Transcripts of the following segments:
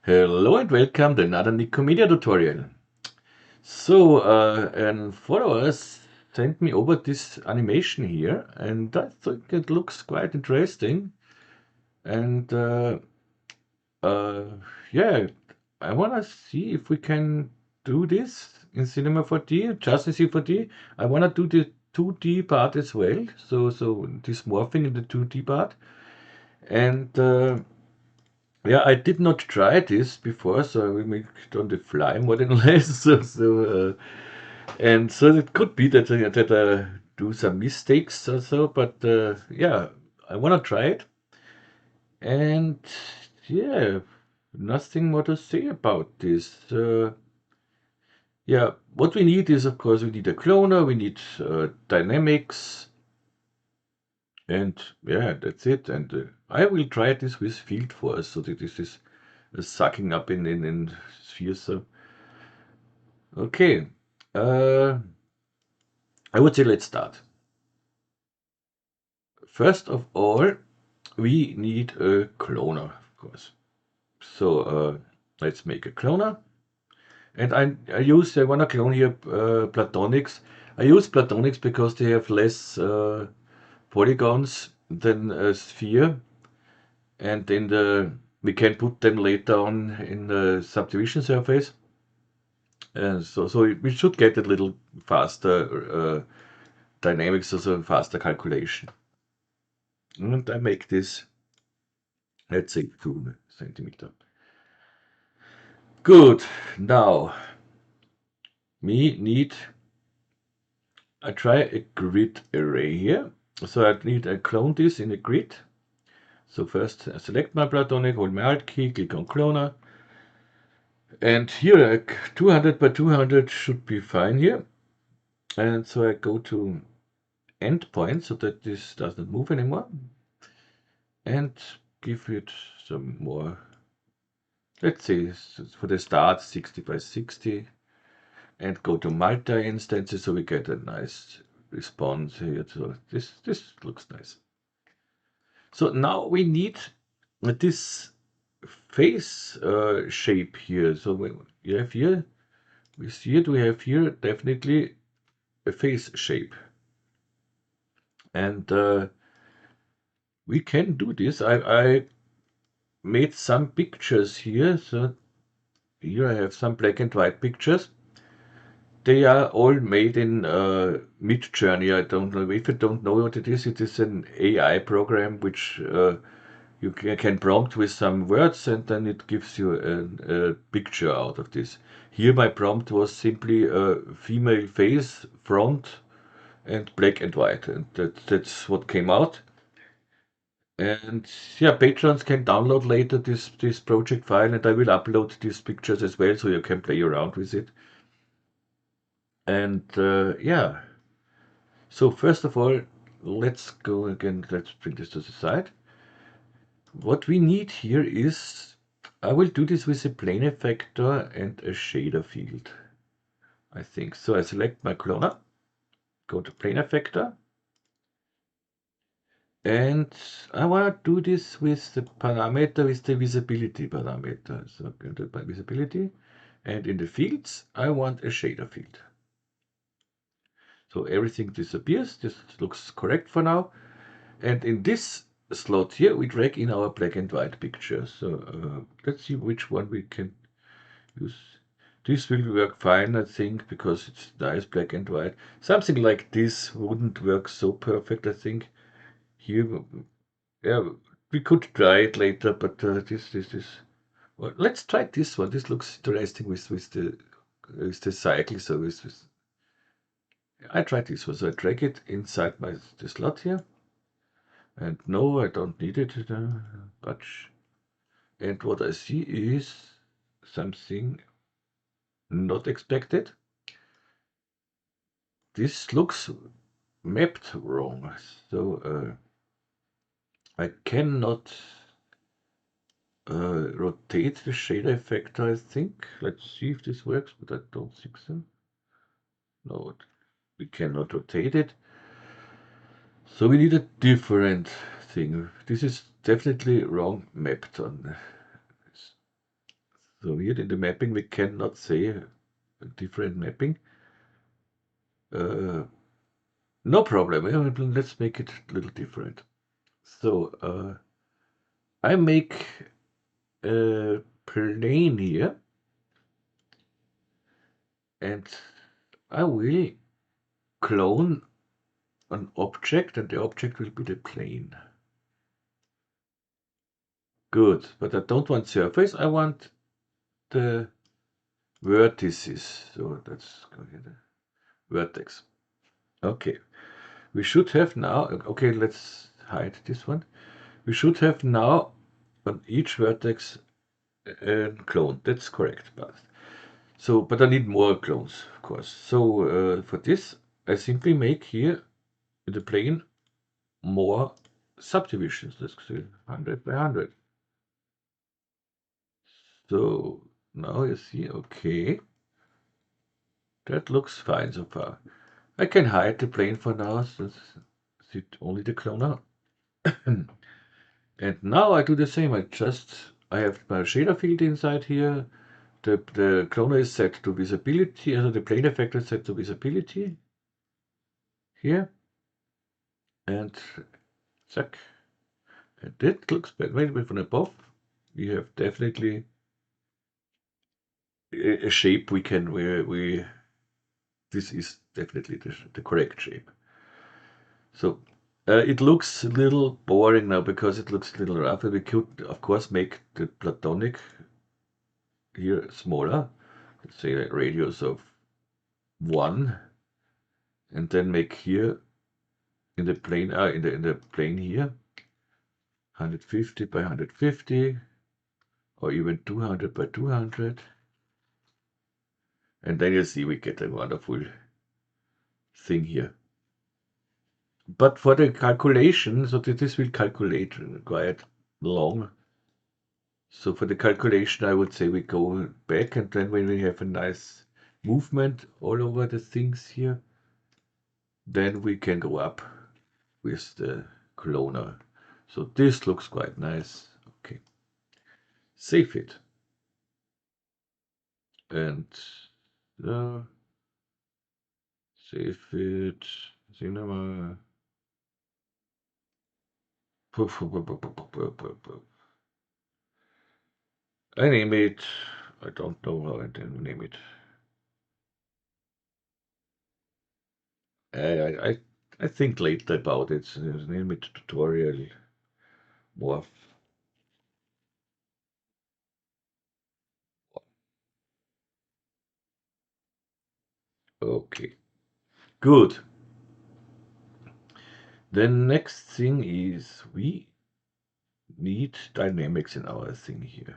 Hello and welcome to another Nikomedia tutorial. So, an follower sent me over this animation here, and I think it looks quite interesting. And uh, yeah, I want to see if we can do this in Cinema 4D, just in C4D. I want to do the 2D part as well, so this morphing in the 2D part. And yeah, I did not try this before, so we make it on the fly more than less. And so it could be that I do some mistakes or so, but yeah, I want to try it. And yeah, nothing more to say about this. Yeah, what we need is, of course, we need a cloner, we need dynamics, and yeah, that's it. And I will try this with field force, so that this is sucking up in spheres. So okay, uh, I would say let's start. First of all, we need a cloner, of course. So let's make a cloner. And I want to clone here platonics. I use platonics because they have less polygons than a sphere. And we can put them later on in the subdivision surface. So we should get a little faster dynamics, also faster calculation. And I make this, let's say, 2 centimeter. Good. Now, I try a grid array here. So I clone this in a grid. So first I select my platonic, hold my Alt key, click on cloner. And here 200 by 200 should be fine here. And so I go to endpoint so that this doesn't move anymore. And give it some more, let's say for the start 60 by 60. And go to multi-instances so we get a nice response here. So this looks nice. So now we need this face shape here. So we have here, we have here definitely a face shape. And we can do this. I made some pictures here. So here I have some black and white pictures. They are all made in Midjourney. I don't know if you don't know what it is. It is an AI program which you can prompt with some words, and then it gives you a picture out of this. Here my prompt was simply a female face, front, and black and white, and that's what came out. And yeah, patrons can download later this project file, and I will upload these pictures as well, so you can play around with it. And yeah, so first of all, let's go again, let's bring this to the side. What we need here is, I will do this with a plane effector and a shader field, I think. So I select my cloner, go to plane effector, and I want to do this with the parameter, with the visibility parameter. So go to visibility, and in the fields, I want a shader field. So everything disappears. This looks correct for now. And in this slot here, we drag in our black and white picture. So let's see which one we can use. This will work fine, I think, because it's nice black and white. Something like this wouldn't work so perfect, I think. Here, yeah, we could try it later, but this is. Well, let's try this one. This looks interesting with the cycle. So I tried this one. So I drag it inside the slot here. And no, I don't need it. But and what I see is something not expected. This looks mapped wrong. So I cannot rotate the shader effector, I think. Let's see if this works, but I don't think so. No, we cannot rotate it. So we need a different thing. This is definitely wrong mapped on. So here in the mapping we cannot say a different mapping. No problem. Let's make it a little different. So I make a plane here, and I will clone an object, and the object will be the plane. Good, but I don't want surface, I want the vertices. So that's the vertex. Okay, we should have now, okay, let's hide this one. We should have now on each vertex a clone. That's correct, but I need more clones, of course. So for this, I simply make here in the plane more subdivisions. Let's say 100 by 100. So now you see, okay, that looks fine so far. I can hide the plane for now, so see only the cloner. And now I do the same. I have my shader field inside here. The cloner is set to visibility, the plane effect is set to visibility here. And zack. And that looks better. Maybe from above, we have definitely a shape we can, this is definitely the correct shape. So it looks a little boring now because it looks a little rough. We could, of course, make the platonic here smaller. Let's say a radius of 1, and then make here in the plane in the plane here 150 by 150, or even 200 by 200, and then you see we get a wonderful thing here. But for the calculation, so this will calculate quite long. So for the calculation, I would say we go back, and then when we have a nice movement all over the things here, then we can go up with the cloner. So this looks quite nice. Okay. Save it. And save it. Cinema. I name it. I don't know how I name it. I think later about it. Name it tutorial morph. Okay, good. The next thing is we need dynamics in our thing here.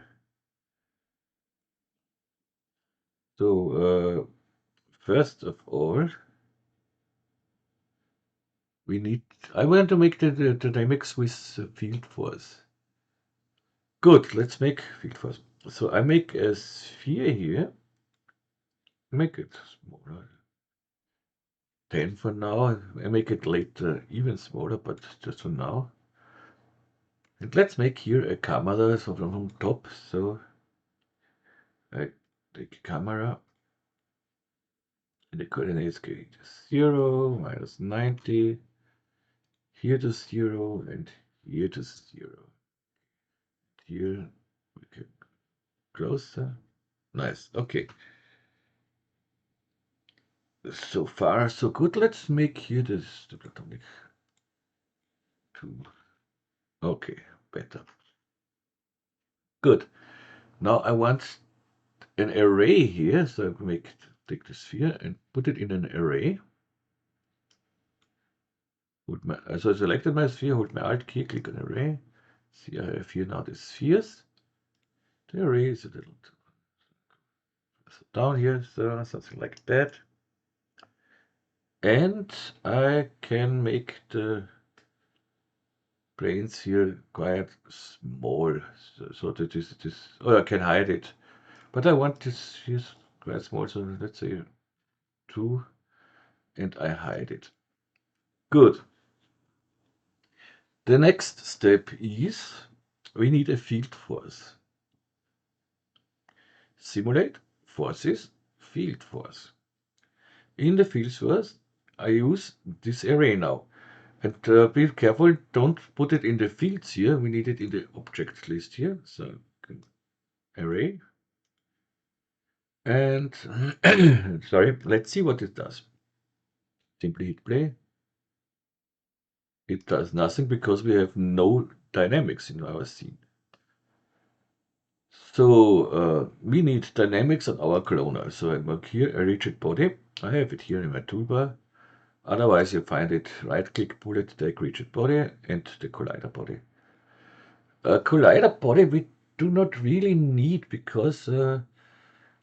So first of all, I want to make the dynamics with field force. Good, let's make field force. So I make a sphere here. Make it smaller. 10 for now. I make it later even smaller, but just for now. And let's make here a camera, so from top. So I take a camera, and the coordinates go to 0, minus 90, here to 0, and here to 0. Here we can closer. Nice. Okay. So far, so good. Let's make here the platonic 2. Okay, better. Good. Now I want an array here, so I take the sphere and put it in an array. So I selected my sphere, hold my Alt key, click on array. See, I have here now the spheres. The array is a little down here, so something like that. And I can make the planes here quite small, so that this, or I can hide it. But I want this here quite small, so let's say 2, and I hide it. Good. The next step is we need a field force. simulate forces, field force. In the field force, I use this array now. And be careful, don't put it in the fields here. We need it in the object list here. So array. And sorry, let's see what it does. Simply hit play. It does nothing because we have no dynamics in our scene. So we need dynamics on our cloner. So I mark here a rigid body. I have it here in my toolbar. Otherwise, you find it, right-click, bullet, take rigid body, and the collider body. Collider body we do not really need because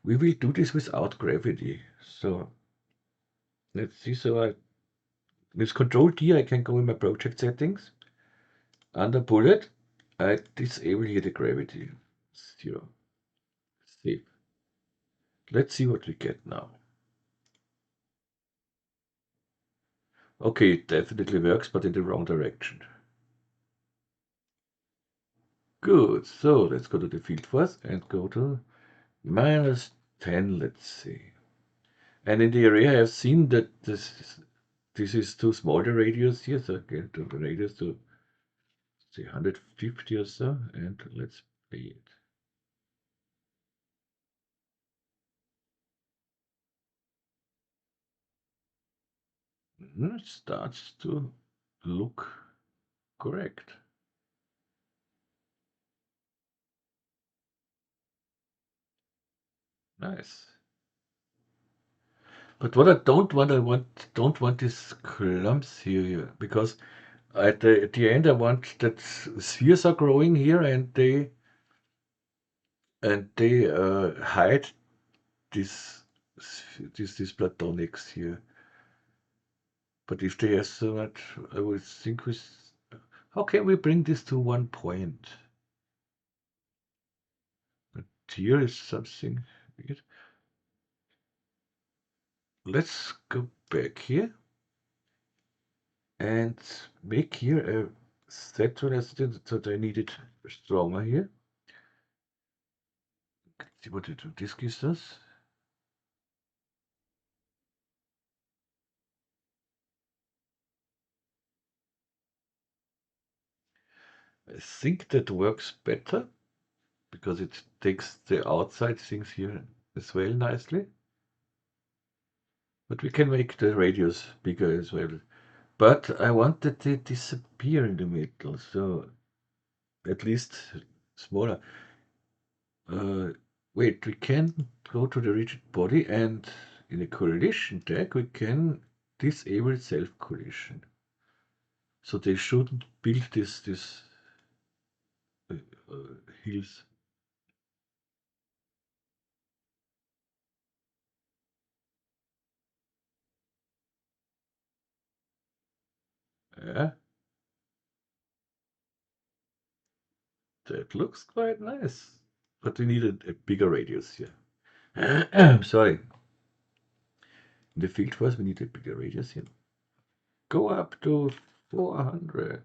we will do this without gravity. So let's see. So with Control D, I can go in my project settings. Under bullet, I disable here the gravity. 0. Save. Let's see what we get now. Okay, it definitely works, but in the wrong direction. Good, so let's go to the field force and go to -10, let's see. And in the array I have seen that this is too small, the radius here, so again to the radius to say 150 or so, and let's play it. It starts to look correct. Nice. But what I don't want these clumps here because at the end I want that spheres are growing here and they hide this platonics here. But if they have so much, I would think how can we bring this to 1 point? But here is something weird. Let's go back here and make here a set one as so I need it stronger here. Let's see what this gives us. I think that works better because it takes the outside things here as well nicely. But we can make the radius bigger as well. But I want that they disappear in the middle, so at least smaller. Wait, we can go to the rigid body and in a collision tag we can disable self-collision. So they shouldn't build this hills. Yeah, that looks quite nice. But we need a bigger radius here. Sorry. In the field force we need a bigger radius here. Go up to 400.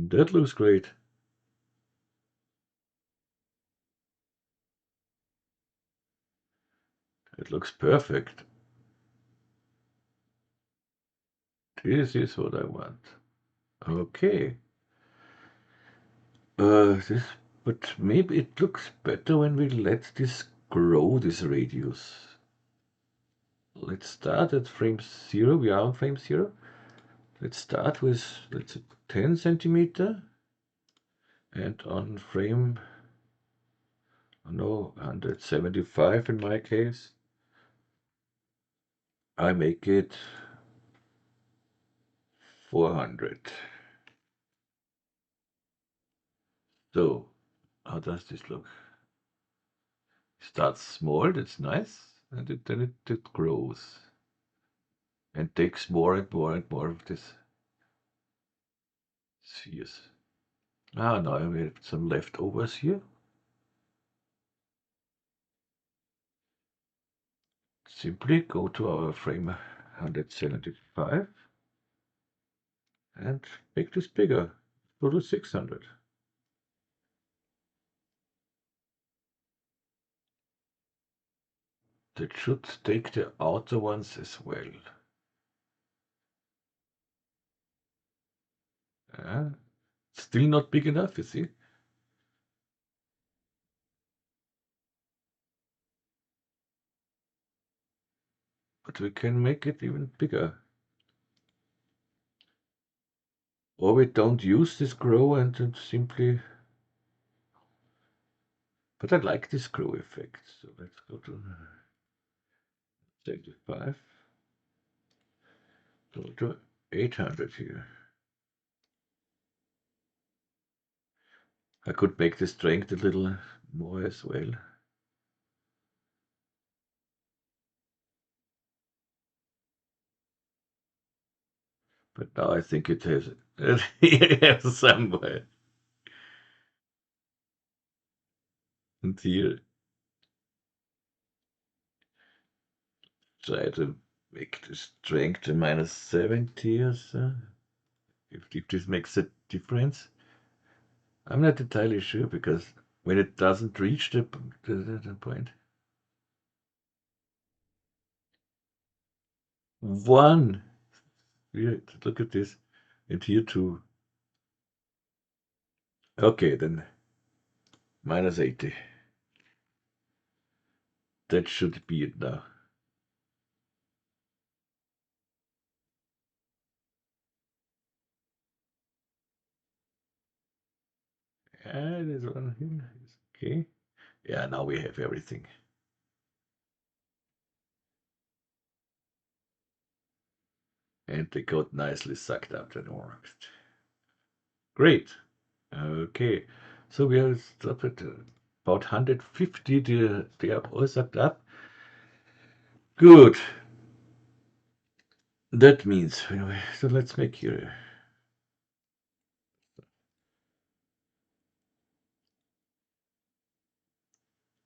That looks great. It looks perfect. This is what I want. Okay. But maybe it looks better when we let this grow, this radius. Let's start at frame 0. We are on frame 0. Let's start with, let's say, 10 centimeter. And on frame, no, 175 in my case, I make it 400. So, how does this look? Starts small, that's nice, and then it grows and takes more and more and more of this spheres. Ah, now we have some leftovers here. simply go to our frame 175 and make this bigger. Go to 600. That should take the outer ones as well. Still not big enough, you see? But we can make it even bigger. Or we don't use this grow and then simply... But I like this grow effect, so let's go to 75. Go to 800 here. I could make the strength a little more as well. But now I think it has somewhere. And here, try to make the strength a -70 or so. If this makes a difference. I'm not entirely sure because when it doesn't reach the point. 1. Look at this. And here 2. Okay, then -80. That should be it now. And this one here is okay. Yeah, now we have everything. And they got nicely sucked up and worked. Great. Okay, so we have stopped at about 150. They are all sucked up. Good. That means, anyway, so let's make here.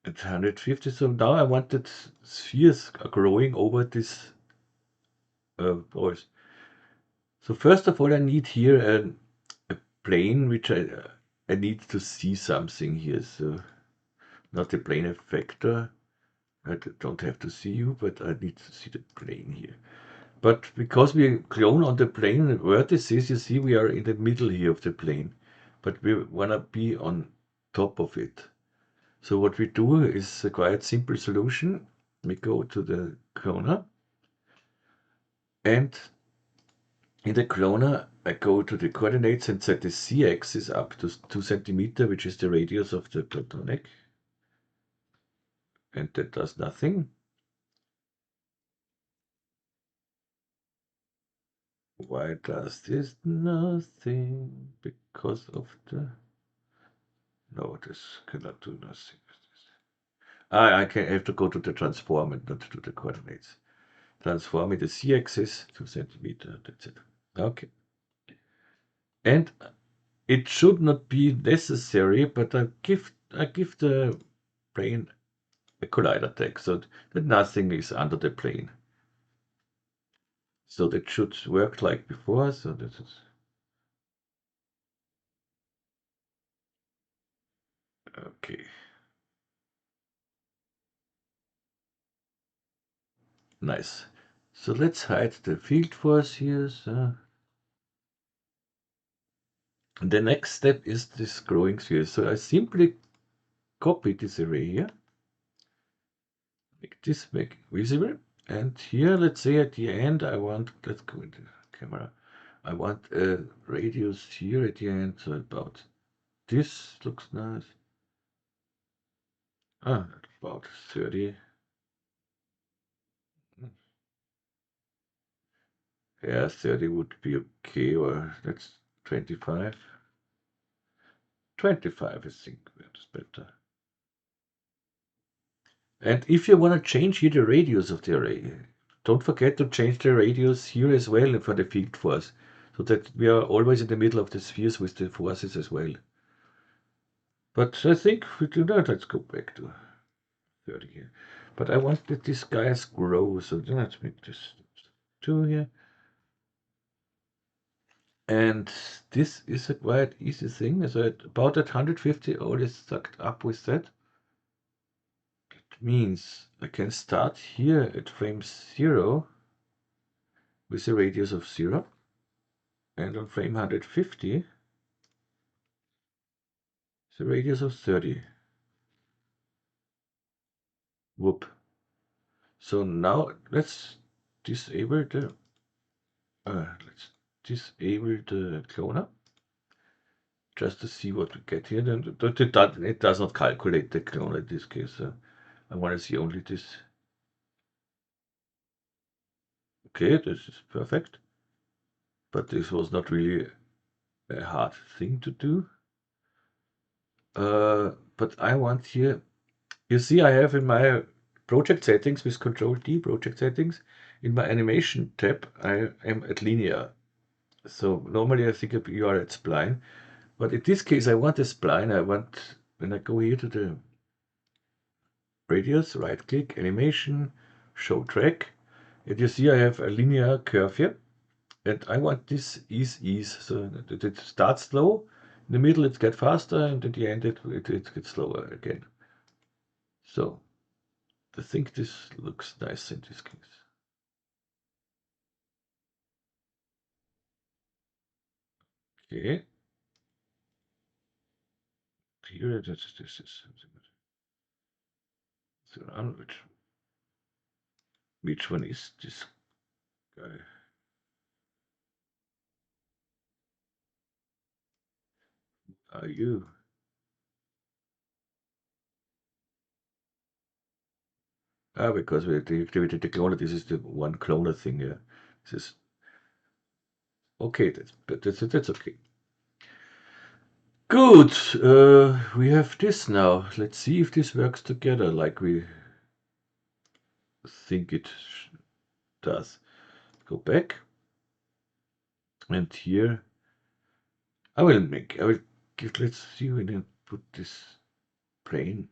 At 150, so now I want that spheres are growing over this balls. So first of all, I need here a plane which I need to see something here. So not a plane effector. I don't have to see you, but I need to see the plane here. But because we clone on the plane vertices, you see we are in the middle here of the plane. But we want to be on top of it. So what we do is a quite simple solution. We go to the cloner. And in the cloner, I go to the coordinates and set the z-axis up to 2 centimeter, which is the radius of the platonic. And that does nothing. Why does this nothing? Because of the... No, this cannot do nothing. I have to go to the transform and not to the coordinates. Transform in the z-axis, 2 centimeter, that's it. Okay. And it should not be necessary, but I give the plane a collider tag so that nothing is under the plane. So that should work like before. So this is okay. Nice. So let's hide the field force here. So the next step is this growing sphere. So I simply copy this array here, make this visible, and here let's say at the end I want, let's go into the camera, I want a radius here at the end, so about this looks nice. About 30. Yeah, 30 would be okay, or that's 25. 25, I think that's better. And if you want to change here the radius of the array, don't forget to change the radius here as well for the field force, so that we are always in the middle of the spheres with the forces as well. But I think we do that. Let's go back to 30 here. But I want that these guys grow, so then let's make this 2 here. And this is a quite easy thing. So at about at 150, all is sucked up with that. It means I can start here at frame 0 with a radius of 0. And on frame 150, the radius of 30. Whoop. So now let's disable the cloner just to see what we get here. Then it does not calculate the cloner in this case. I want to see only this. Okay, this is perfect. But this was not really a hard thing to do. But I want here, you see I have in my project settings with Control D, project settings, in my animation tab, I am at linear. So normally I think you are at spline, but in this case I want a spline. I want, when I go here to the radius, right click, animation, show track, and you see I have a linear curve here, and I want this ease, so that it starts slow, in the middle it gets faster, and at the end it gets slower again. So I think this looks nice in this case. Okay. Here this is something. Which one is this guy? Are you? Because we deactivated the cloner. This is the one cloner thing. Yeah. This is okay. That's okay. Good. We have this now. Let's see if this works together like we think it does. Go back. And here I will give, let's see, we can put this plane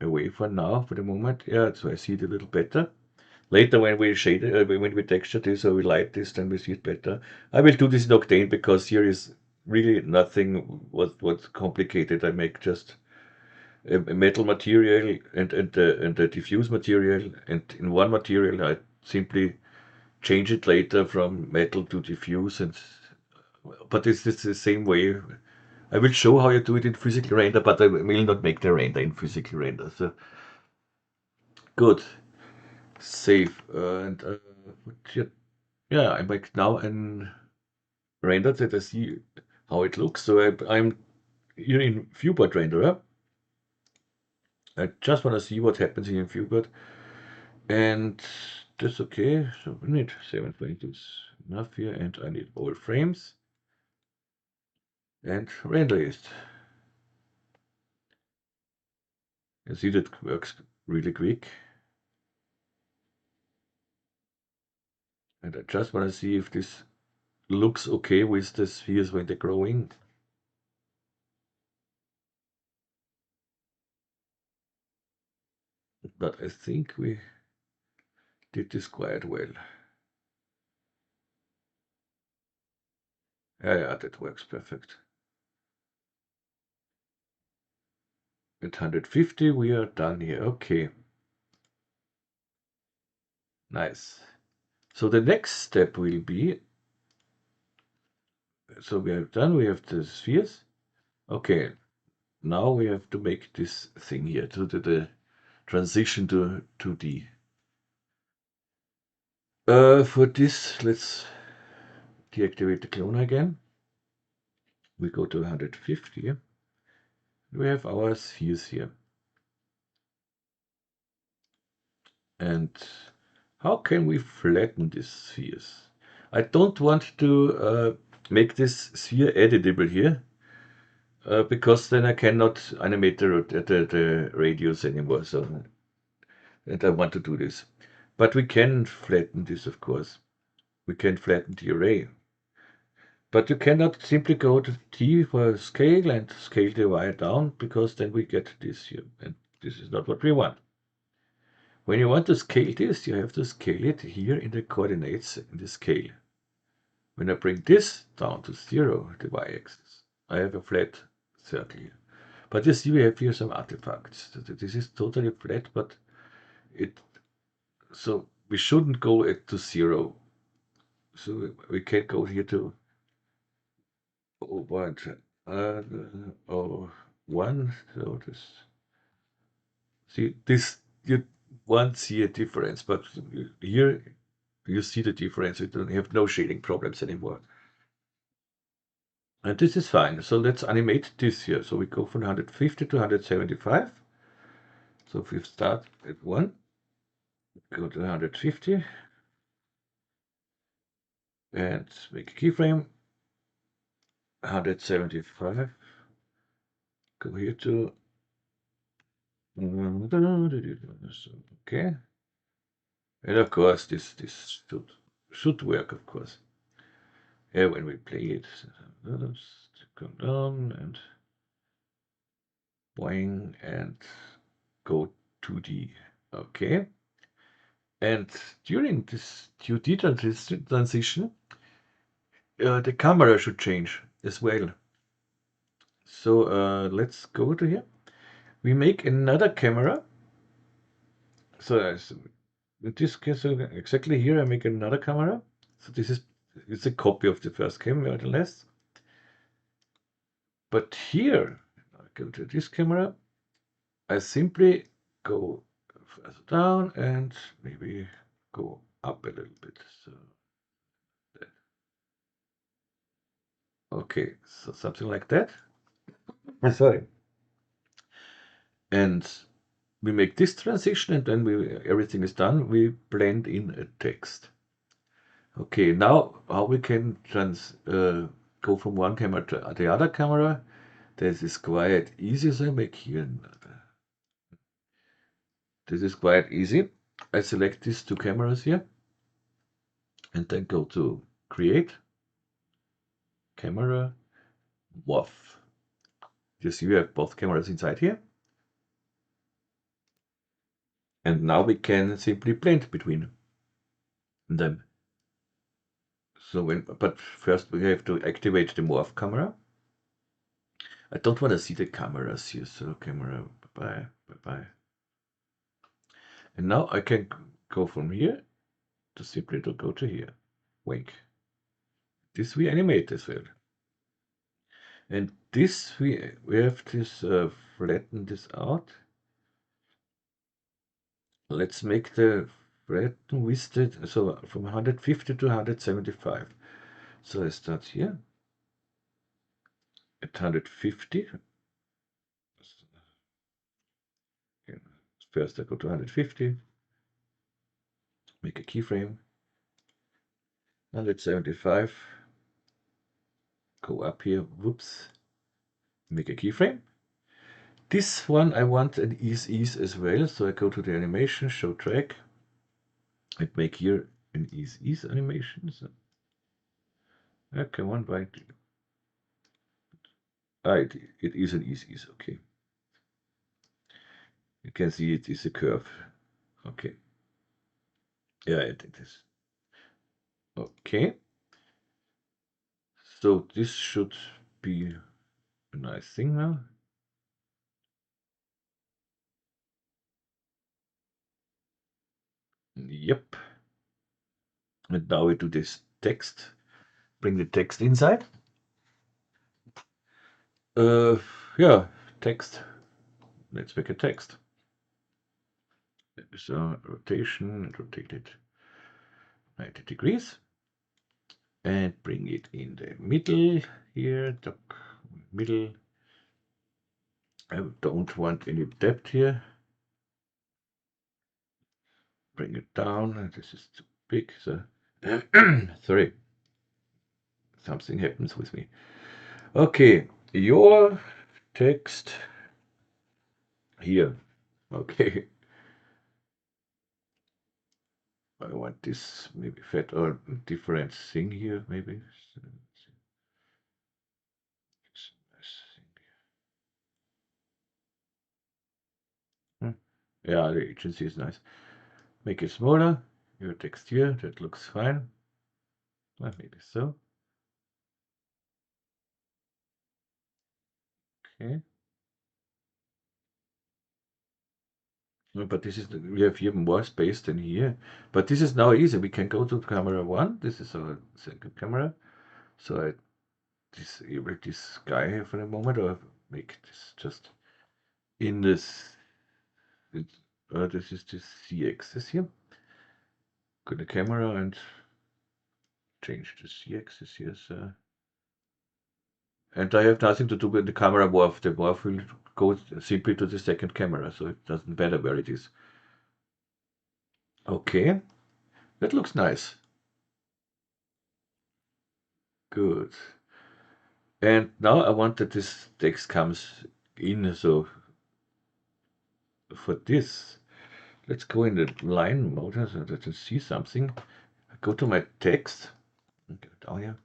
away for now, for the moment. Yeah, so I see it a little better. Later when we shade it, when we texture this or we light this, then we see it better. I will do this in Octane because here is really nothing what's complicated. I make just a metal material and the diffuse material, and in one material I simply change it later from metal to diffuse, but it's the same way. I will show how you do it in physical render, but I will not make the render in physical render. So good, save, yeah, I make now an render that I see how it looks. So I'm here in viewport renderer. I just want to see what happens in viewport, and that's okay. So we need 722 enough here, and I need all frames and render list. You see that works really quick. And I just want to see if this looks okay with the spheres when they're growing. But I think we did this quite well. Yeah, that works perfect. At 150 we are done here. Okay. Nice. So the next step will be, so we have done, we have the spheres. Okay, now we have to make this thing here, to the transition to 2D. For this, let's deactivate the cloner again. We go to 150. We have our spheres here. And how can we flatten these spheres? I don't want to make this sphere editable here, because then I cannot animate the radius anymore. So, and I want to do this. But we can flatten this, of course. We can flatten the array. But you cannot simply go to T for scale and scale the wire down, because then we get this here. And this is not what we want. When you want to scale this, you have to scale it here in the coordinates in the scale. When I bring this down to 0, the y-axis, I have a flat circle here. But you see we have here some artifacts. This is totally flat, but so we shouldn't go to 0. So we can go here to 0.01. So this you won't see a difference, but here you see the difference. You don't have no shading problems anymore. And this is fine. So let's animate this here. So we go from 150 to 175. So if we start at 1, go to 150 and make a keyframe. 175. Go here to okay. And of course this should work, of course. Yeah, when we play it. Come down and boing and go 2D. Okay. And during this 2D transition, the camera should change as well. So let's go to here. We make another camera. So in this case, exactly here, I make another camera. So it's a copy of the first camera, more or less. But here, I go to this camera. I simply go further down and maybe go up a little bit. So that. Okay, so something like that. Sorry. And we make this transition, and then everything is done. We blend in a text. Okay, now how we can go from one camera to the other camera. This is quite easy. So I make here another. This is quite easy. I select these two cameras here and then go to Create, Camera, MORPH. You see we have both cameras inside here. And now we can simply blend between them. So but first we have to activate the MORPH camera. I don't want to see the cameras here, so camera, bye-bye, bye-bye. And now I can go from here to simply to go to here. Wink. This we animate as well. And this we have this flatten this out. Let's make the flatten with it, so from 150 to 175. So I start here at 150. First I go to 150, make a keyframe, 175, go up here, whoops, make a keyframe. This one I want an ease as well, so I go to the animation, show track, and make here an ease animation. So, okay, one byte. It is an ease, okay. You can see it is a curve. Okay. Yeah, it is. Okay. So this should be a nice thing now. Yep. And now we do this text. Bring the text inside. Yeah, text. Let's make a text. So rotation, rotate it 90 degrees. And bring it in the middle here, the middle. I don't want any depth here. Bring it down. This is too big. So sorry, something happens with me. Okay, your text here. Okay. I want this maybe fat or different thing here, maybe. Yeah, the agency is nice. Make it smaller. Your text here, that looks fine. Well, maybe so. Okay. No, but this is we have here more space than here. But this is now easy. We can go to camera 1. This is our second camera. So I disable this guy here for a moment, or make this just in this. This is the Z-axis here. Go to camera and change the Z-axis here. So. And I have nothing to do with the camera morph. The morph will go simply to the second camera, so it doesn't matter where it is. Okay, that looks nice. Good. And now I want that this text comes in, so for this, let's go in the line mode so that you see something. I go to my text, go down here,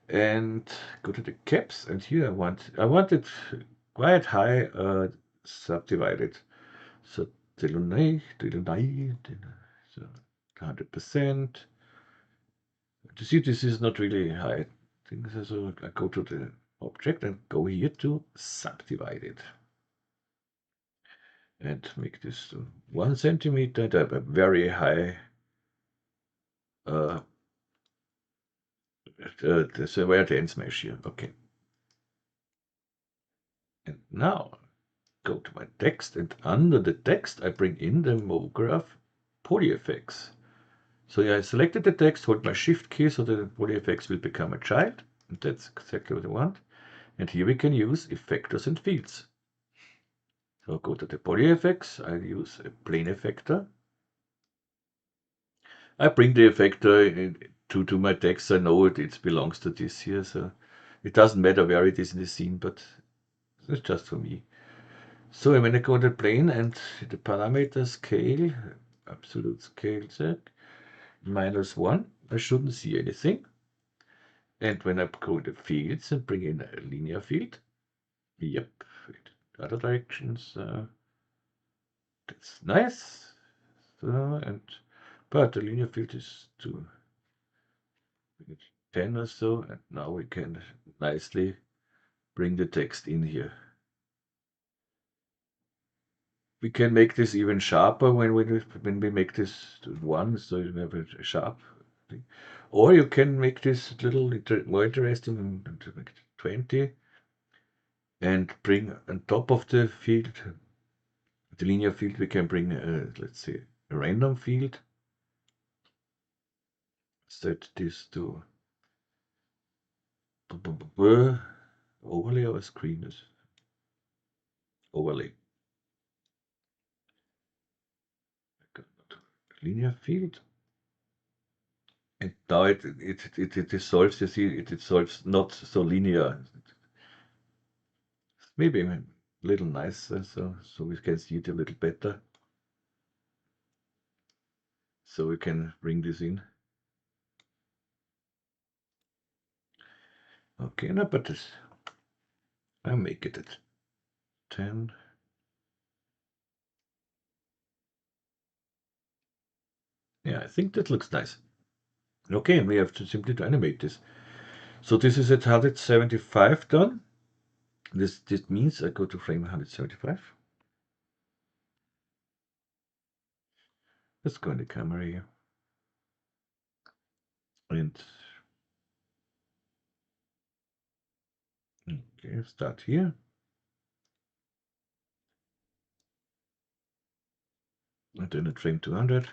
and go to the caps, and here I want it quite high subdivided. So so 100%. You see, this is not really high things. So I go to the object and go here to subdivide it. And make this 1 centimeter. And I have a very high so where the ends mesh here. Okay. And now go to my text, and under the text I bring in the MOGRaph polyeffects. So I selected the text, hold my shift key so the polyeffects will become a child, and that's exactly what I want. And here we can use effectors and fields. So go to the polyeffects, I use a plane effector. I bring the effector to my text. I know it belongs to this here, so it doesn't matter where it is in the scene, but it's just for me. So I'm going to go to the plane and the parameter scale, absolute scale check, -1. I shouldn't see anything. And when I go to fields and bring in a linear field, yep, other directions, that's nice. So, but the linear field is to 10 or so, and now we can nicely bring the text in here. We can make this even sharper when we make this to 1, so you have a sharp thing. Or you can make this a little more interesting and to make it 20 and bring on top of the field, the linear field, we can bring, let's say, a random field. Set this to overlay our screen is overlay. Linear field. And now it dissolves, you see, it dissolves not so linear. Maybe a little nicer, so we can see it a little better. So we can bring this in. Okay, now but this, I'll make it at 10. Yeah, I think that looks nice. Okay, and we have to simply to animate this. So this is at 175 done. This means I go to frame 175. Let's go in the camera here. And okay, start here. And then at frame 200.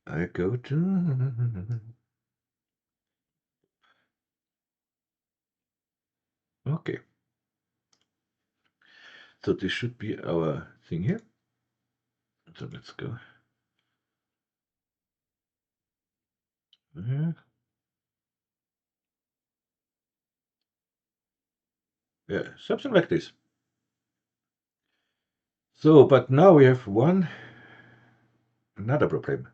I go to okay. So this should be our thing here. So let's go. Yeah, something like this. So, but now we have another problem.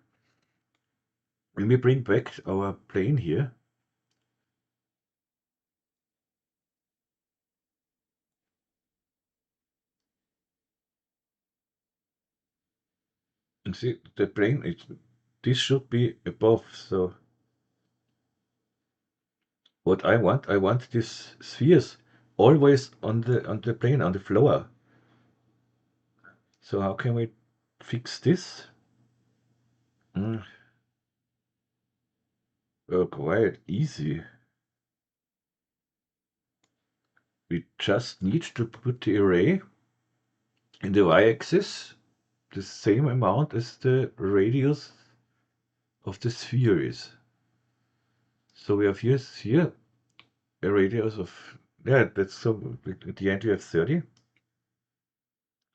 When we bring back our plane here, And see, the plane, this should be above. So what I want these spheres always on the plane, on the floor. So how can we fix this? Oh, quite easy. We just need to put the array in the y-axis the same amount as the radius of the sphere is. So we have here a radius of, yeah, that's so, at the end we have 30.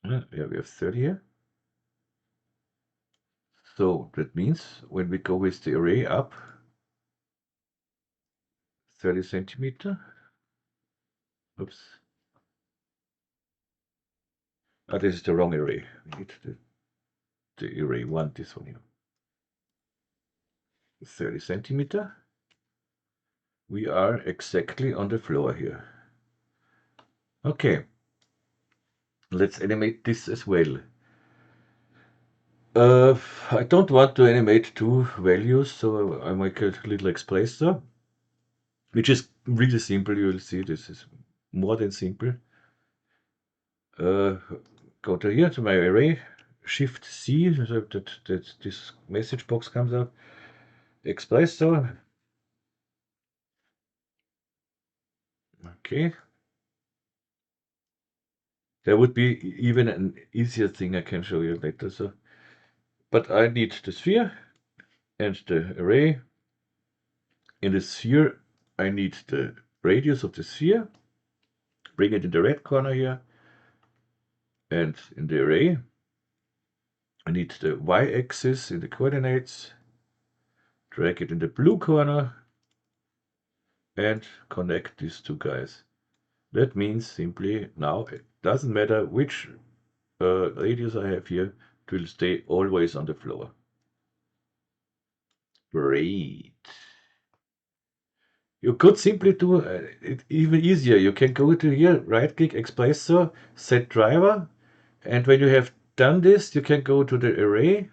Yeah, we have 30 here. So that means when we go with the array up 30 centimeter, oops, this is the wrong array. We need the array 1, this one here. 30 centimeter. We are exactly on the floor here. Okay, let's animate this as well. I don't want to animate two values, so I make a little expressor, which is really simple. You will see this is more than simple. Go to here to my array, Shift C, so that this message box comes up. Expressor. Okay. There would be even an easier thing I can show you later. So, but I need the sphere and the array. In the sphere, I need the radius of the sphere. Bring it in the red corner here. And in the array, I need the y-axis in the coordinates. Drag it in the blue corner and connect these two guys. That means simply now it doesn't matter which radius I have here, it will stay always on the floor. Great. You could simply do it even easier. You can go to here, right-click Expressor, set driver, and when you have done this, you can go to the array,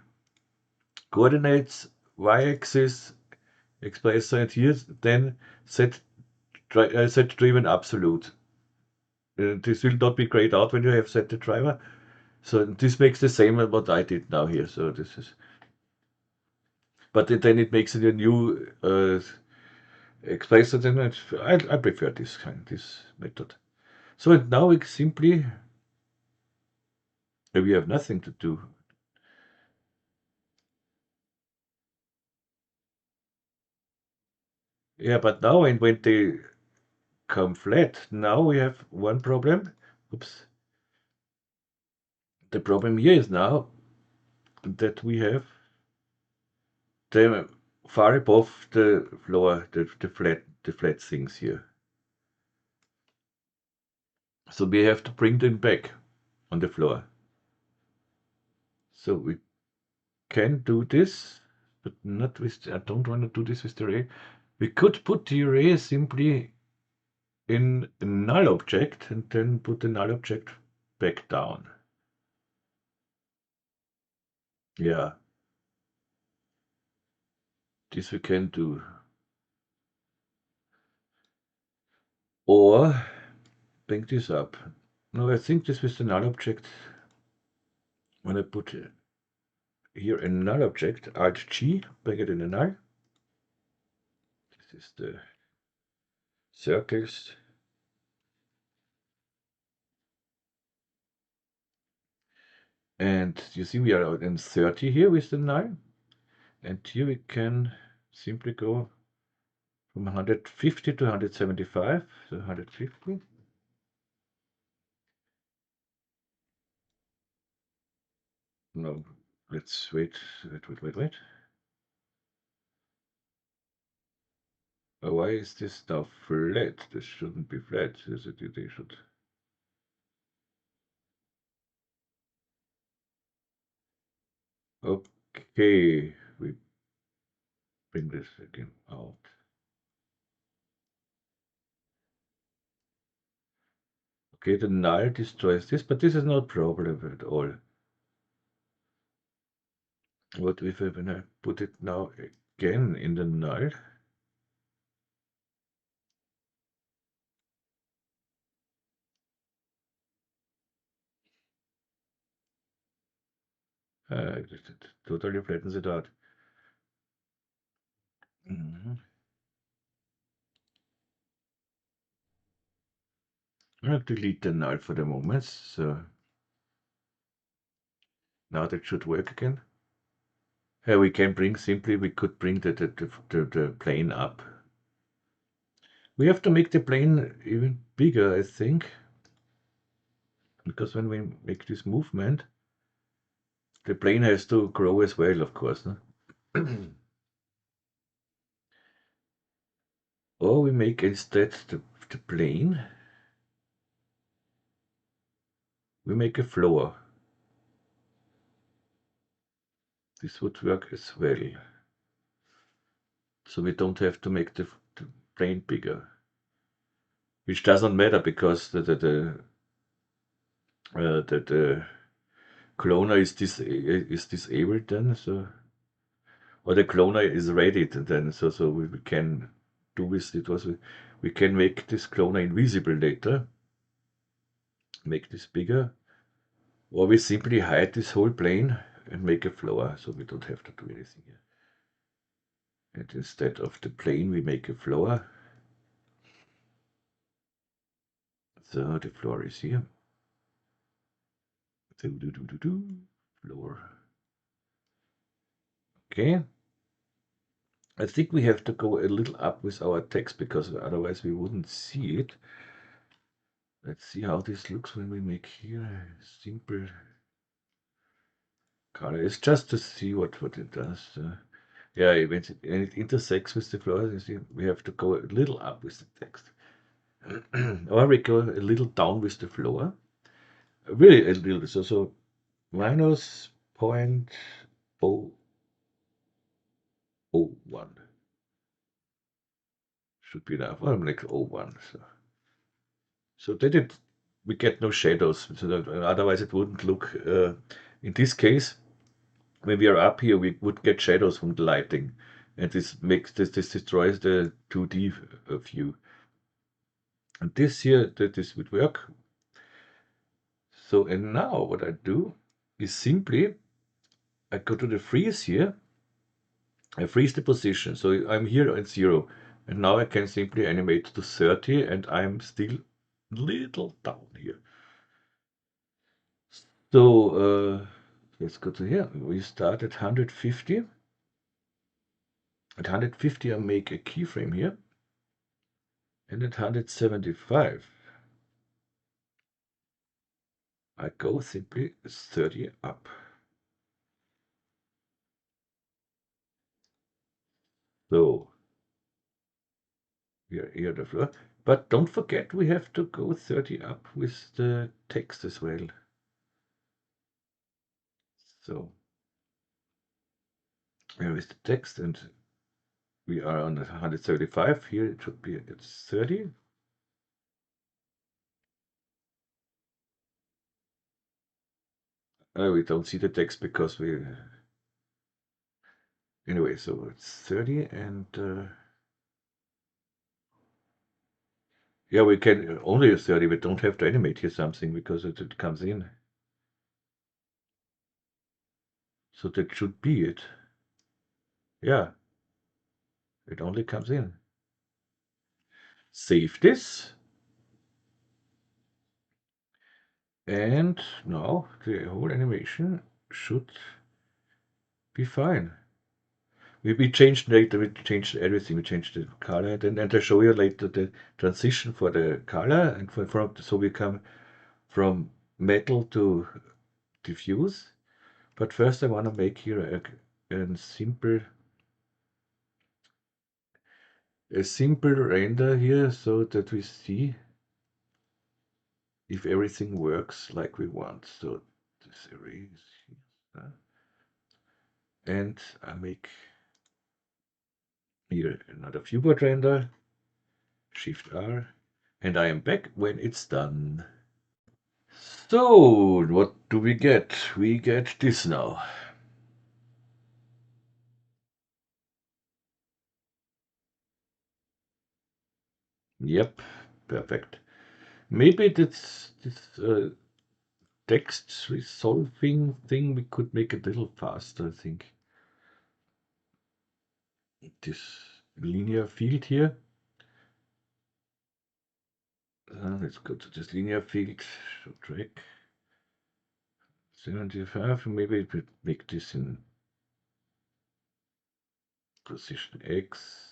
coordinates, y-axis, Expressor, and here then set driven absolute. This will not be grayed out when you have set the driver. So this makes the same as what I did now here. So this is, but then it makes it a new expressor. Then I prefer this method. So now we simply, we have nothing to do. Yeah, but now when they come flat, now we have one problem. Oops. The problem here is now that we have them far above the floor, the flat things here. So we have to bring them back on the floor. So we can do this, but not with, I don't want to do this with the array. We could put the array simply in a null object and then put the null object back down. Yeah, this we can do. Or bring this up. No, I think this with the null object, when I put here a null object, Alt G, bring it in a null. This is the circles. And you see we are in 30 here with the null. And here we can simply go from 150 to 175, so 150. No, let's wait. Why is this now flat? This shouldn't be flat. They should. Okay, we bring this again out. Okay, the null destroys this, but this is not a problem at all. What if when I put it now again in the null? It totally flattens it out. I'll delete the null for the moment. So now that should work again. We can bring simply, we could bring the plane up. We have to make the plane even bigger, I think, because when we make this movement, the plane has to grow as well, of course. No? Or we make instead the plane, we make a floor. This would work as well. So we don't have to make the plane bigger. Which doesn't matter because the cloner is disabled then, so or the cloner is ready then, so we can do with it was we can make this cloner invisible later, make this bigger, or we simply hide this whole plane and make a floor, so we don't have to do anything here. And instead of the plane, we make a floor. So the floor is here. Floor. Okay. I think we have to go a little up with our text because otherwise we wouldn't see it. Let's see how this looks when we make here a simple color. It's just to see what it does. Yeah, when it intersects with the floor, you see, we have to go a little up with the text. Or we go a little down with the floor. Really a little. So minus 0.001 should be enough. Or like 0.01. So that we get no shadows. So that, otherwise it wouldn't look. In this case, when we are up here, we would get shadows from the lighting, and this destroys the 2D view. And this here, this would work. So and now what I do is simply I go to the freeze here. I freeze the position. So I'm here at 0, and now I can simply animate to 30, and I'm still little down here. So let's go to here. We start at 150. At 150, I make a keyframe here. And at 175, I go simply 30 up. So we are here on the floor. But don't forget, we have to go 30 up with the text as well. So here is the text, and we are on 135. Here it should be at 30. We don't see the text because we... Anyway, so it's 30 and... yeah, we can only 30. We don't have to animate here something because it comes in. So that should be it. Yeah, it only comes in. Save this. And now the whole animation should be fine. We changed later, we changed everything, we changed the color, and I show you later the transition for the color, and so we come from metal to diffuse. But first I want to make here a simple render here so that we see if everything works like we want. So this array is here. And I make here another viewport render, Shift R, and I am back when it's done. So what do we get? We get this now. Yep, perfect. Maybe this text resolving thing we could make a little faster, I think. This linear field here. Let's go to this linear field, show track 75. Maybe we make this in position X.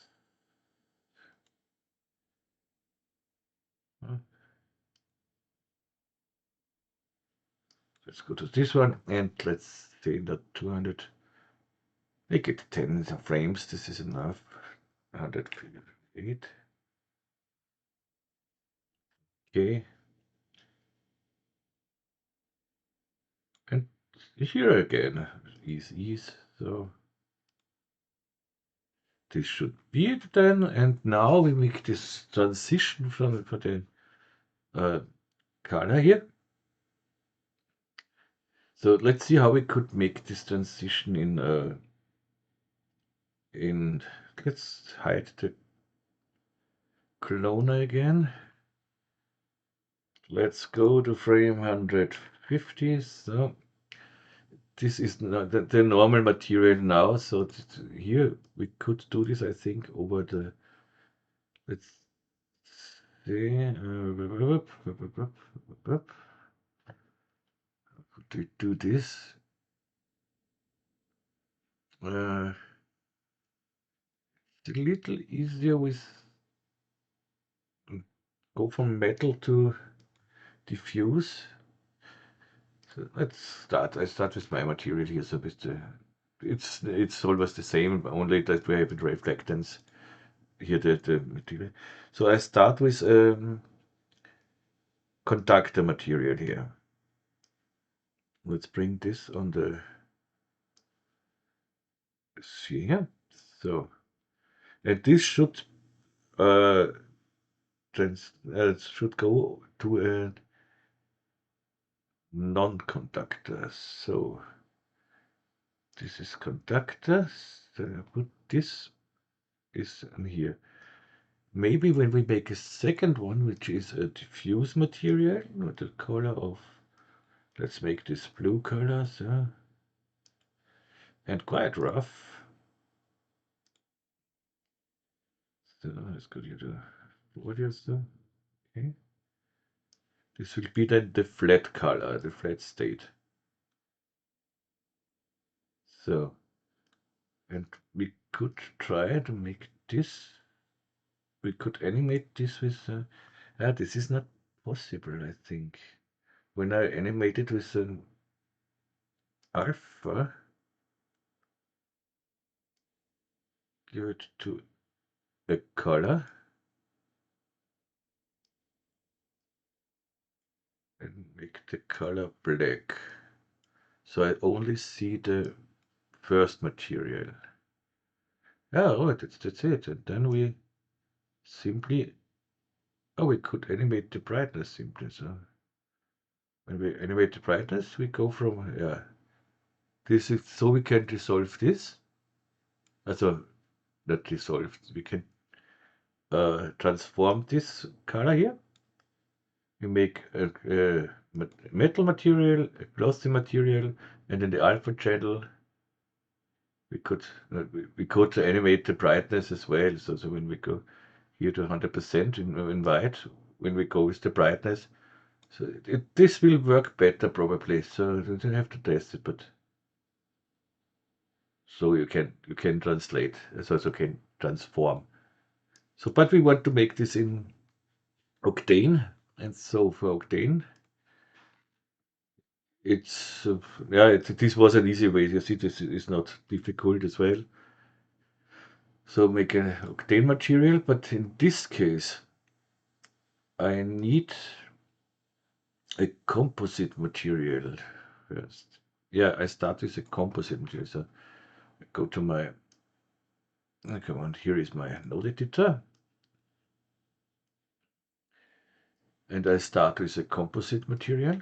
Let's go to this one and let's say that 200. Make it 10 frames. This is enough. 108. Okay. And here again is so this should be it then. And now we make this transition for the color here. So let's see how we could make this transition in let's hide the cloner again. Let's go to frame 150. So this is not the normal material now. So here we could do this, I think, over the, let's see, to do this. It's a little easier with go from metal to diffuse. So let's start. I start with my material here. So with the, it's always the same, only that we have a reflectance here. The material. So I start with conductor material here. Let's bring this on the here. So, and this should should go to a non-conductor. So this is conductor. So I put this is in here. Maybe when we make a second one, which is a diffuse material, with the color of, let's make this blue color, so, and quite rough. So let's go to the audio. So, okay. This will be then the flat color, the flat state. So, and we could try to make this. We could animate this with. This is not possible, I think. When I animate it with an alpha, give it to a color, and make the color black. So I only see the first material. Yeah, right, that's it. And then we simply, oh, we could animate the brightness simply. So when we animate the brightness, we go from, yeah, this is, so we can dissolve this. Also, not dissolve, we can transform this color here. We make a metal material, a glossy material, and in the alpha channel, we could animate the brightness as well. So when we go here to 100% in white, when we go with the brightness, so this will work better probably. So you don't have to test it, but so you can translate, so also can transform. So, but we want to make this in Octane, and so for Octane, it's yeah, this was an easy way. You see, this is not difficult as well. So make an Octane material, but in this case, I need a composite material first. Yeah, I start with a composite material. So I go to my, come on, here is my node editor. And I start with a composite material.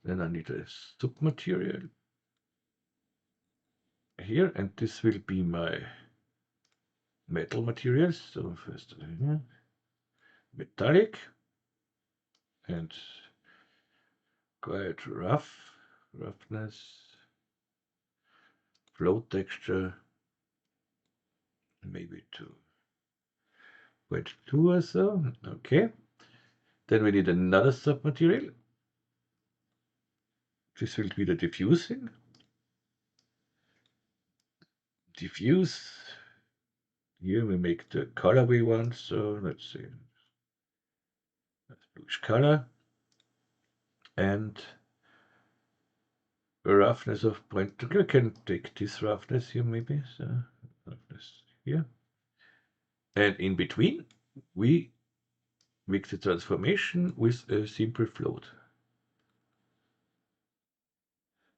Then I need a submaterial here, and this will be my metal materials. So first metallic and quite roughness, float texture, maybe 2.2 or so. Okay. Then we need another submaterial. This will be the diffusing. Diffuse. Here we make the color we want. So let's see. That's bluish color. And a roughness of 0.2. We can take this roughness here maybe. So roughness here. And in between, we make the transformation with a simple float.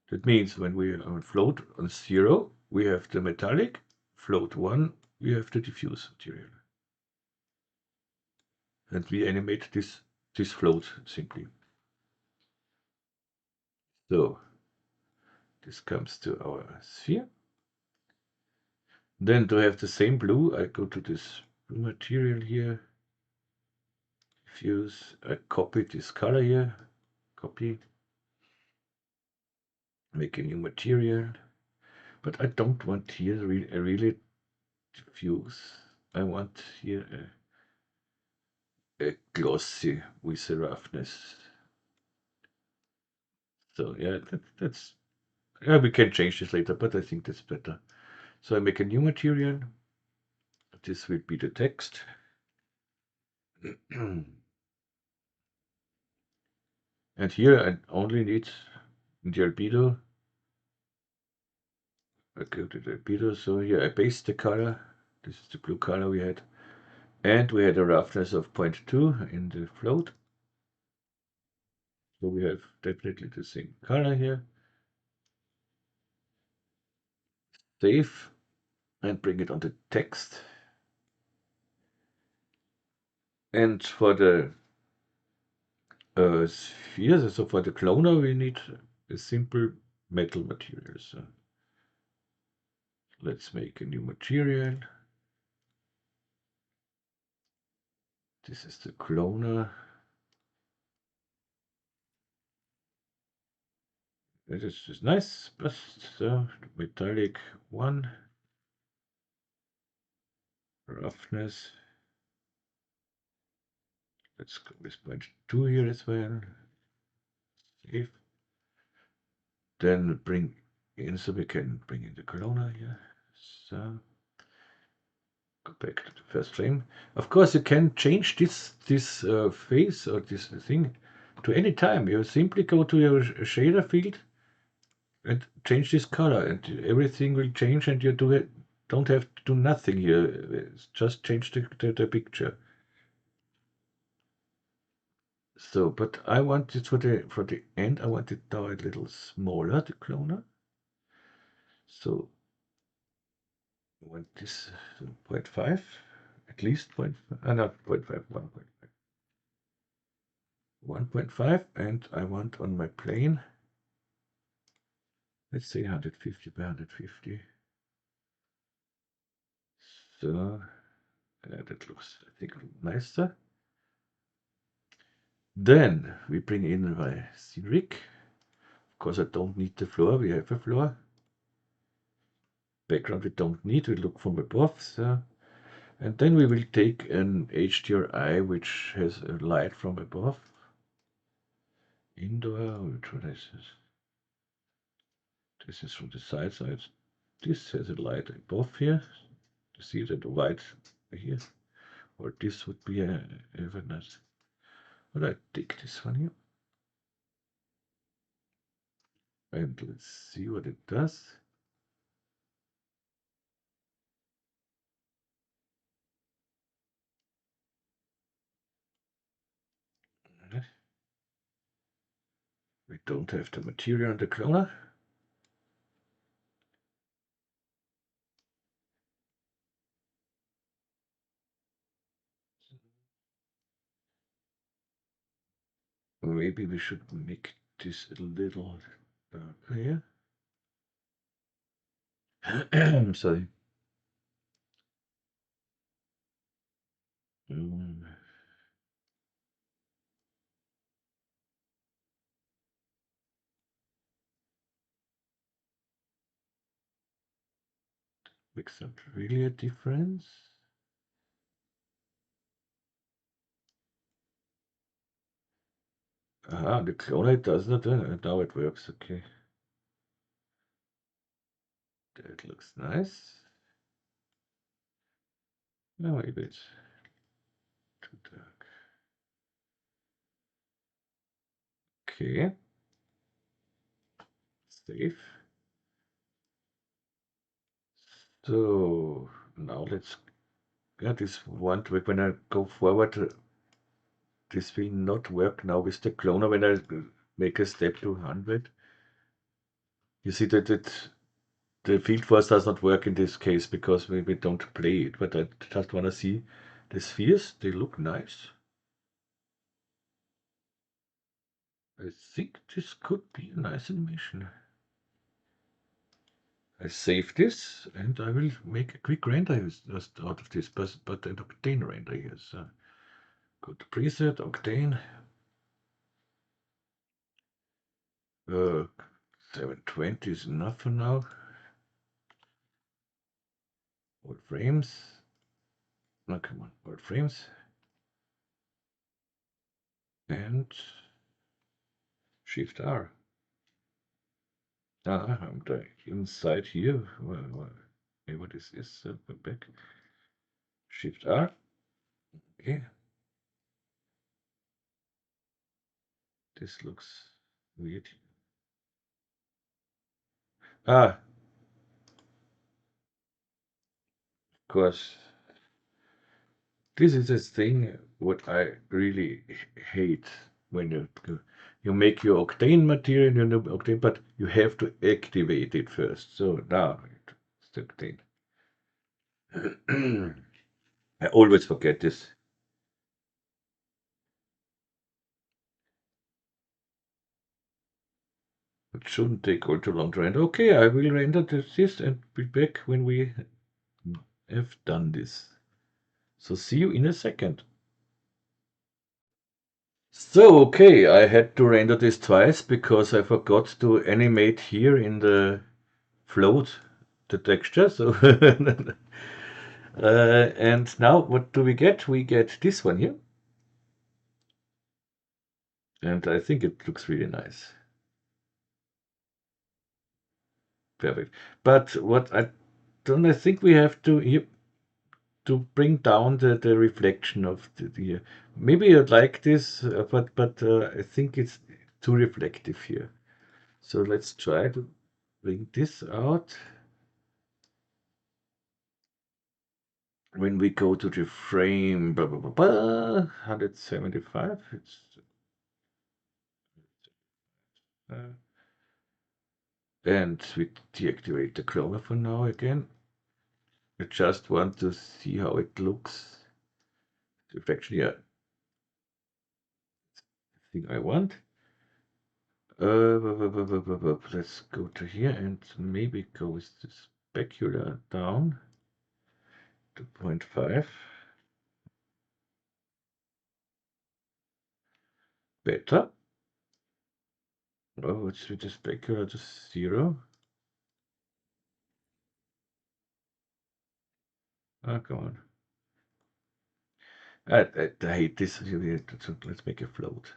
That means when we float on 0, we have the metallic, float 1, we have the diffuse material. And we animate this float simply. So this comes to our sphere. Then to have the same blue, I go to this blue material here, diffuse, I copy this color here, copy, make a new material, but I don't want here really diffuse. I want here a glossy with a roughness. So yeah, that's we can change this later, but I think that's better. So I make a new material. This will be the text. And here I only need the albedo. I go to the albedo. So here I paste the color. This is the blue color we had. And we had a roughness of 0.2 in the float. So we have definitely the same color here. Save and bring it on the text. And for the spheres, so for the cloner, we need a simple metal material. So let's make a new material. This is the cloner. This is nice, but so metallic 1, roughness. Let's go with 0.2 here as well. Save. Then bring in, so we can bring in the cloner here. So go back to the first frame. Of course, you can change this face or this thing to any time. You simply go to your shader field and change this color, and everything will change, and you don't have to do nothing here. Just change the picture. So, but I want it for the end. I want it now a little smaller, the cloner. So I want this 0.5, at least 0.5, not 0.5, 1.5. 1.5, and I want on my plane, let's say 150 by 150. So that looks, I think, nicer. Then we bring in my scene rig. Of course, I don't need the floor. We have a floor. Background we don't need. We look from above. So, and then we will take an HDRI which has a light from above. Indoor. Which one is this? This is from the side. This has a light above here. You see that the white here. Or this would be a very nice. But I take this one here. And let's see what it does. We don't have the material on the cloner. Maybe we should make this a little darker here. Sorry. Makes not really a difference. Ah, the clone does not. Now it works. Okay, that looks nice. No, maybe it's too dark. Okay, save. So now let's get this one to work. When I go forward, this will not work now with the cloner when I make a step to 100. You see that the field force does not work in this case because we don't play it, but I just want to see the spheres. They look nice. I think this could be a nice animation. I save this and I will make a quick render out of this, but an Octane render here. So go to preset, Octane. 720 is enough for now. All frames. No, come on, all frames. And Shift R. I'm inside here. What is this? Back. Shift R. Okay. This looks weird. Of course. This is a thing what I really hate when you make your octane material, you know, octane, but you have to activate it first. So now it's the octane. I always forget this. It shouldn't take all too long to render. Okay, I will render this and be back when we have done this. So see you in a second. So, okay, I had to render this twice because I forgot to animate here in the float the texture. So, and now what do we get? We get this one here. And I think it looks really nice. Perfect. But what I think we have to here to bring down the reflection of the maybe you'd like this, but I think it's too reflective here. So let's try to bring this out. When we go to the frame, 175, it's and we deactivate the cloner for now again. I just want to see how it looks. The reflection, yeah, I think I want. Let's go to here and maybe go with the specular down to 0.5. Better. Oh, it's with the specular to 0. Oh, come on. I hate this. Let's make a float.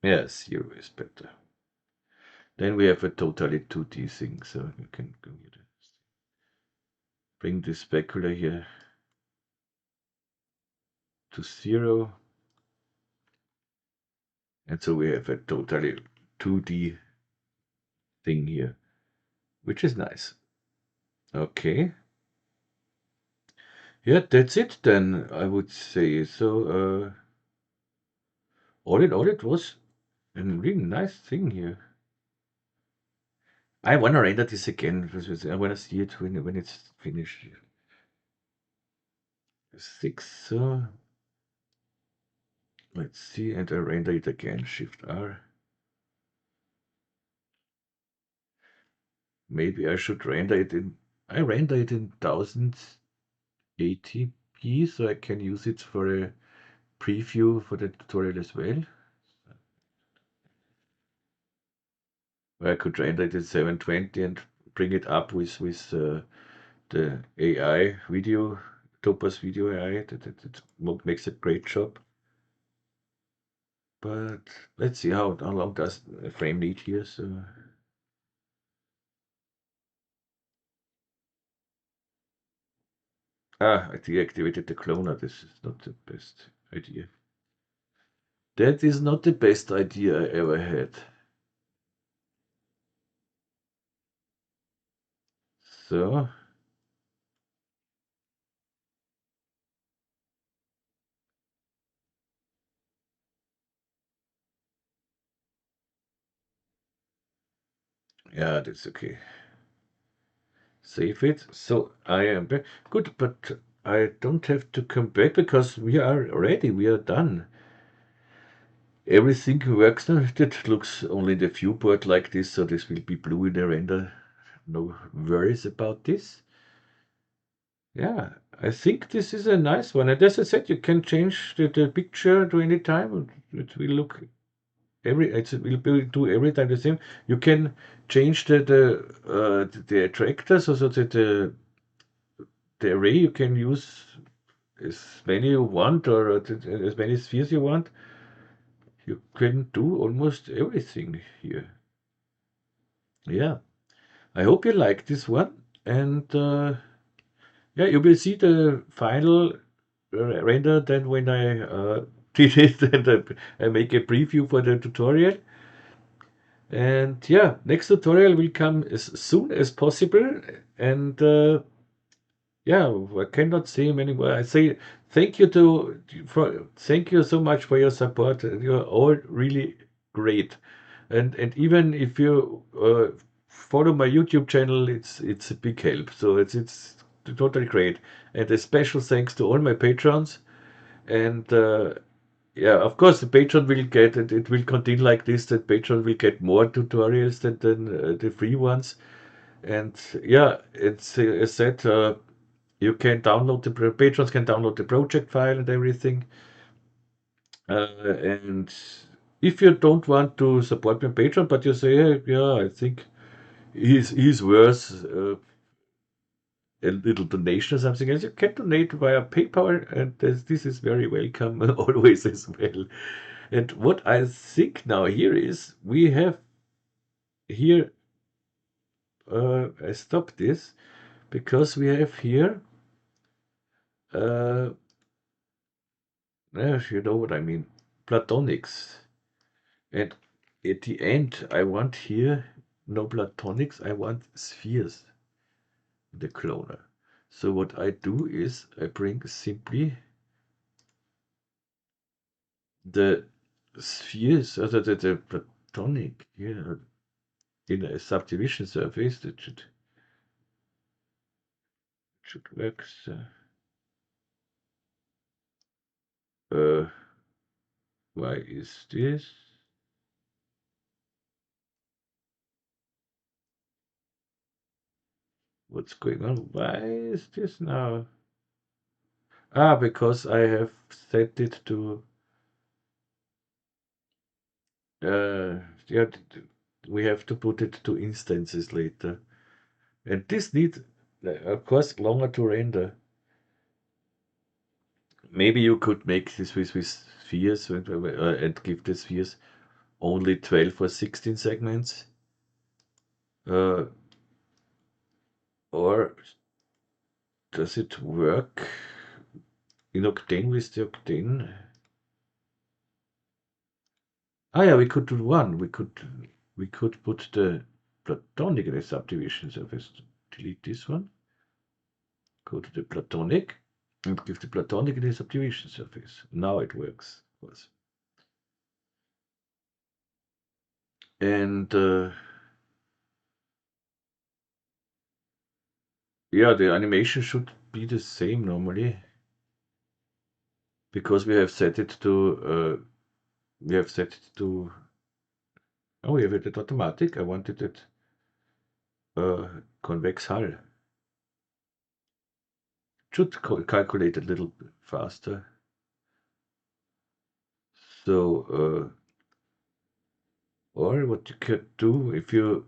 Yes, 0 is better. Then we have a totally 2D thing, so you can go here. Bring the specular here to 0. And so we have a totally 2D thing here, which is nice. Okay. Yeah, that's it then, I would say. So, all in all, it was a really nice thing here. I want to render this again because I want to see it when it's finished. 6, so let's see, and I render it again, Shift R. Maybe I should render it in I render it in 1080p, so I can use it for a preview for the tutorial as well. Or I could render it in 720 and bring it up with the AI video, Topaz video AI. That makes a great job. But let's see how long does a frame need here. So I deactivated the cloner. This is not the best idea. That is not the best idea I ever had. So yeah, that's okay. Save it. So I am back. Good, but I don't have to come back because we are ready. We are done. Everything works now. That looks only the viewport like this, so this will be blue in the render. No worries about this. Yeah, I think this is a nice one. And as I said, you can change the picture to any time. It will look it will do every time the same. You can change the attractors, also the array. You can use as many you want or as many spheres you want. You can do almost everything here. Yeah, I hope you like this one, and yeah, you will see the final render then when I did it and I make a preview for the tutorial. And yeah, next tutorial will come as soon as possible. And yeah, I cannot say many more. I say thank you thank you so much for your support. You're all really great. And even if you follow my YouTube channel, it's a big help. So it's totally great. And a special thanks to all my patrons. And yeah, of course, the patron will get it. It will continue like this. That patron will get more tutorials than the free ones. And yeah, it's as said. You can download patrons can download the project file and everything. And if you don't want to support my Patreon, but you say, hey, yeah, I think he's worth a little donation or something else, you can donate via PayPal, and this is very welcome always as well. And what I think now here is we have here, I stop this because we have here, uh, you know what I mean, platonics. And at the end, I want here no platonics, I want spheres, the cloner. So what I do is I bring simply the spheres, the platonic here in a subdivision surface that should work. Uh, why is this? What's going on? Why is this now? Ah, because I have set it to yeah, we have to put it to instances later. And this needs, of course, longer to render. Maybe you could make this with spheres and give the spheres only 12 or 16 segments. Uh, or does it work in Octane with the Octane? Ah, yeah, we could do one. We could put the platonic in the subdivision surface. Delete this one. Go to the platonic and give the platonic in the subdivision surface. Now it works, of course. And yeah, the animation should be the same normally because we have set it to oh, we have it at automatic. I wanted it convex hull. should calculate a little bit faster. So, or what you could do if you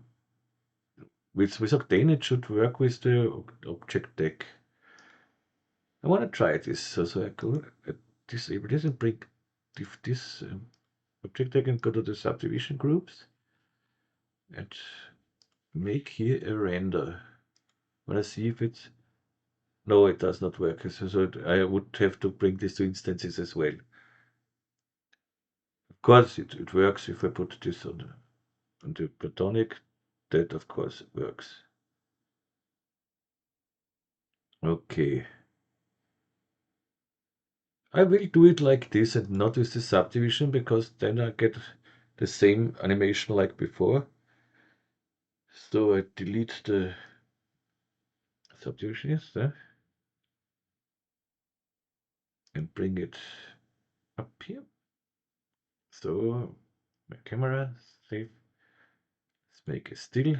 with Octane, it should work with the object deck. I want to try this, so I go disable this and bring this object deck and go to the subdivision groups and make here a render. I want to see if it's. No, it does not work. So I would have to bring this to instances as well. Of course, it works if I put this on the platonic. That of course works. Okay. I will do it like this and not with the subdivision, because then I get the same animation like before. So I delete the subdivision, yes, and bring it up here. So my camera, save. Let's make a still.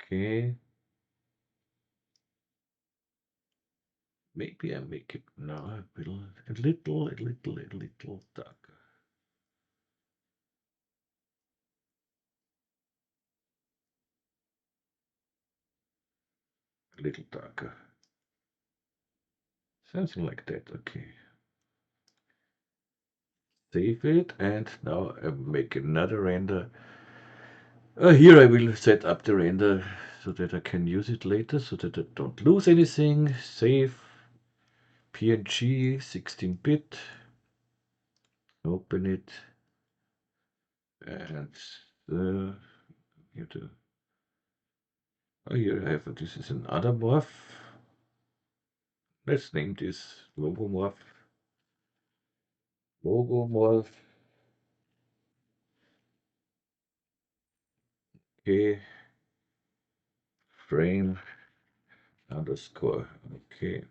Okay. Maybe I make it now a little darker. A little darker. Something like that, okay. Save it, and now I make another render. Here I will set up the render so that I can use it later, so that I don't lose anything. Save. PNG 16-bit. Open it. And here I have, this is another morph. Let's name this logo morph. Logo morph. Okay. Frame underscore. Okay.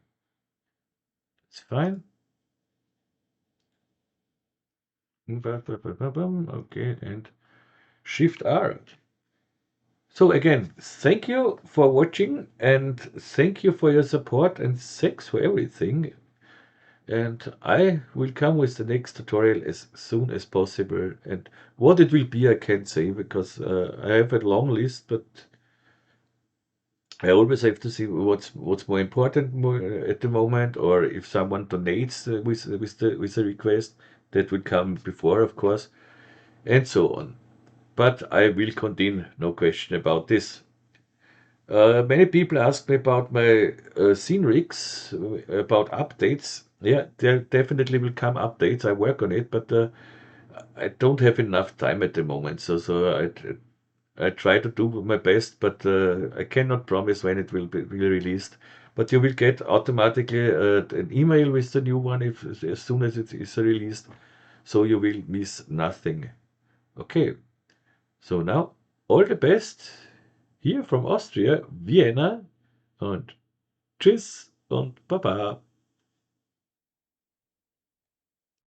It's fine. Okay, and Shift R. So again, thank you for watching, and thank you for your support, and thanks for everything. And I will come with the next tutorial as soon as possible. And what it will be, I can't say, because I have a long list, but I always have to see what's more important at the moment, or if someone donates with the request, that will come before, of course, and so on. But I will continue, no question about this. Many people ask me about my scene rigs, about updates. Yeah, there definitely will come updates. I work on it, but I don't have enough time at the moment. So I try to do my best, but I cannot promise when it will be released. But you will get automatically an email with the new one as soon as it is released, so you will miss nothing. Okay, so now all the best hier from Austria, Vienna, und tschüss und baba.